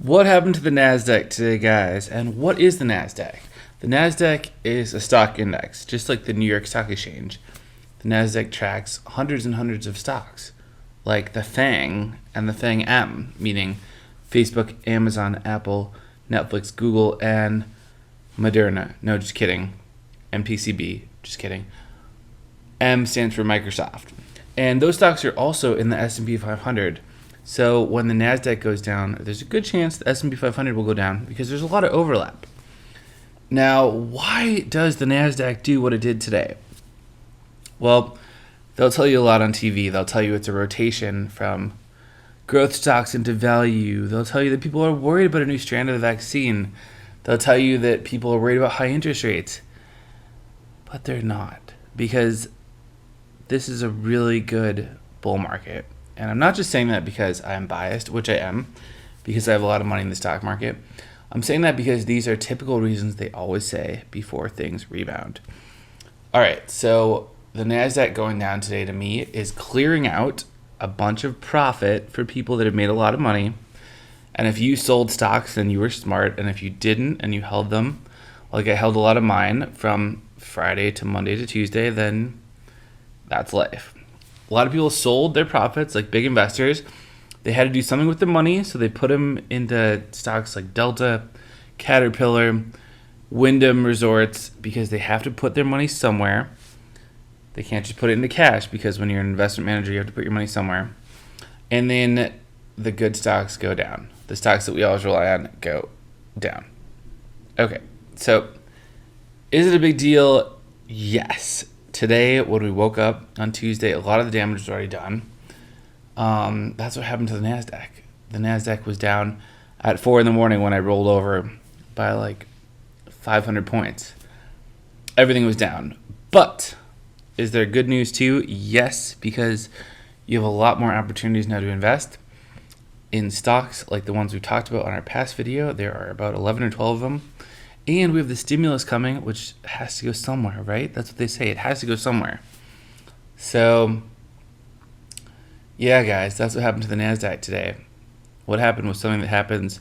What happened to the NASDAQ today, guys? And what is the NASDAQ? The NASDAQ is a stock index, just like the New York Stock Exchange. The NASDAQ tracks hundreds and hundreds of stocks, like the FANG and the FANG-M, meaning Facebook, Amazon, Apple, Netflix, Google, and Moderna. No, just kidding. MPCB, just kidding. M stands for Microsoft. And those stocks are also in the S&P 500. So when the NASDAQ goes down, there's a good chance the S&P 500 will go down because there's a lot of overlap. Now, why does the NASDAQ do what it did today? Well, they'll tell you a lot on TV. They'll tell you it's a rotation from growth stocks into value. They'll tell you that people are worried about a new strand of the vaccine. They'll tell you that people are worried about high interest rates. But they're not, because this is a really good bull market. And I'm not just saying that because I'm biased, which I am, because I have a lot of money in the stock market. I'm saying that because these are typical reasons they always say before things rebound. All right, so the NASDAQ going down today to me is clearing out a bunch of profit for people that have made a lot of money. And if you sold stocks, then you were smart. And if you didn't and you held them, like I held a lot of mine from Friday to Monday to Tuesday, then that's life. A lot of people sold their profits, like big investors. They had to do something with the money, so they put them into stocks like Delta, Caterpillar, Wyndham Resorts, because they have to put their money somewhere. They can't just put it into cash, because when you're an investment manager, you have to put your money somewhere. And then the good stocks go down. The stocks that we always rely on go down. Okay, so is it a big deal? Yes. Today, when we woke up on Tuesday, a lot of the damage was already done. That's what happened to the NASDAQ. The NASDAQ was down at 4 in the morning when I rolled over by like 500 points. Everything was down. But is there good news too? Yes, because you have a lot more opportunities now to invest in stocks like the ones we talked about on our past video. There are about 11 or 12 of them. And we have the stimulus coming, which has to go somewhere, right? That's what they say. It has to go somewhere. So, yeah, guys, that's what happened to the NASDAQ today. What happened was something that happens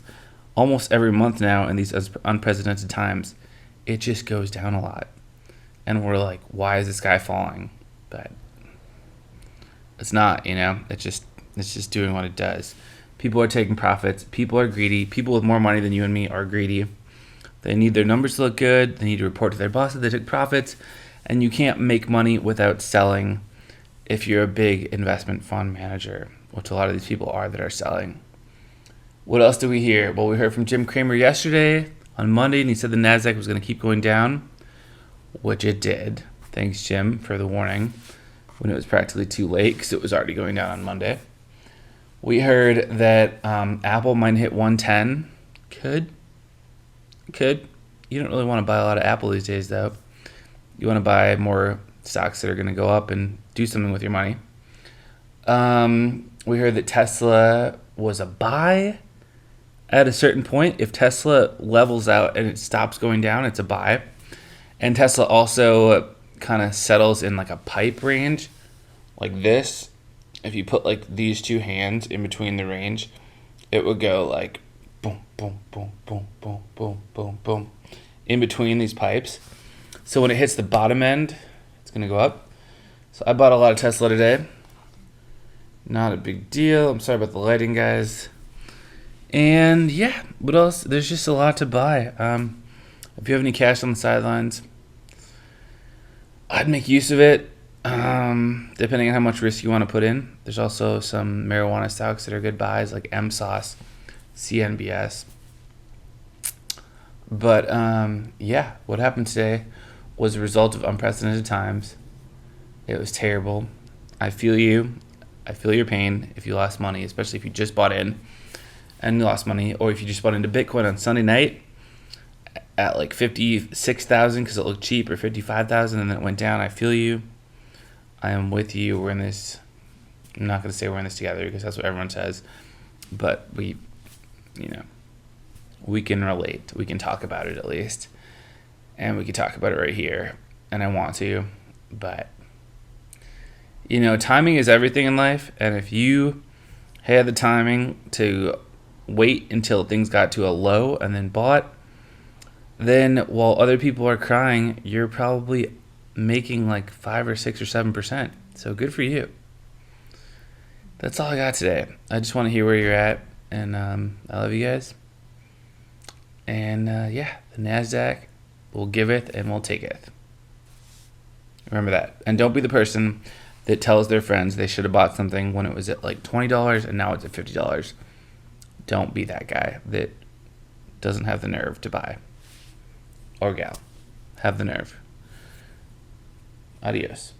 almost every month now in these unprecedented times. It just goes down a lot. And we're like, why is the sky falling? But it's not, it's just doing what it does. People are taking profits. People are greedy. People with more money than you and me are greedy. They need their numbers to look good. They need to report to their boss that they took profits. And you can't make money without selling if you're a big investment fund manager, which a lot of these people are that are selling. What else do we hear? Well, we heard from Jim Cramer yesterday on Monday, and he said the NASDAQ was going to keep going down, which it did. Thanks, Jim, for the warning when it was practically too late because it was already going down on Monday. We heard that Apple might hit 110. Could. You don't really want to buy a lot of Apple these days, though. You want to buy more stocks that are going to go up and do something with your money. We heard that Tesla was a buy at a certain point. If Tesla levels out and it stops going down, it's a buy. And Tesla also kind of settles in like a pipe range, like this. If you put like these two hands in between the range, it would go like boom, boom, boom, boom, boom, boom, boom, boom, in between these pipes. So when it hits the bottom end, it's going to go up. So I bought a lot of Tesla today. Not a big deal. I'm sorry about the lighting, guys. And yeah, what else? There's just a lot to buy. If you have any cash on the sidelines, I'd make use of it, depending on how much risk you want to put in. There's also some marijuana stocks that are good buys, like MSauce, CNBS. But yeah, what happened today was a result of unprecedented times. It was terrible. I feel you. I feel your pain if you lost money, especially if you just bought in and you lost money, or if you just bought into Bitcoin on Sunday night at like 56,000 because it looked cheap, or 55,000 and then it went down. I feel you. I am with you. We're in this. I'm not going to say we're in this together because that's what everyone says, but we can relate. We can talk about it at least. And we can talk about it right here. And I want to. But, timing is everything in life. And if you had the timing to wait until things got to a low and then bought, then while other people are crying, you're probably making like 5 or 6 or 7%. So good for you. That's all I got today. I just want to hear where you're at, and I love you guys. And yeah, the NASDAQ will giveth and will taketh. Remember that. And don't be the person that tells their friends they should have bought something when it was at like $20 and now it's at $50. Don't be that guy that doesn't have the nerve to buy. Or gal. Have the nerve. Adios.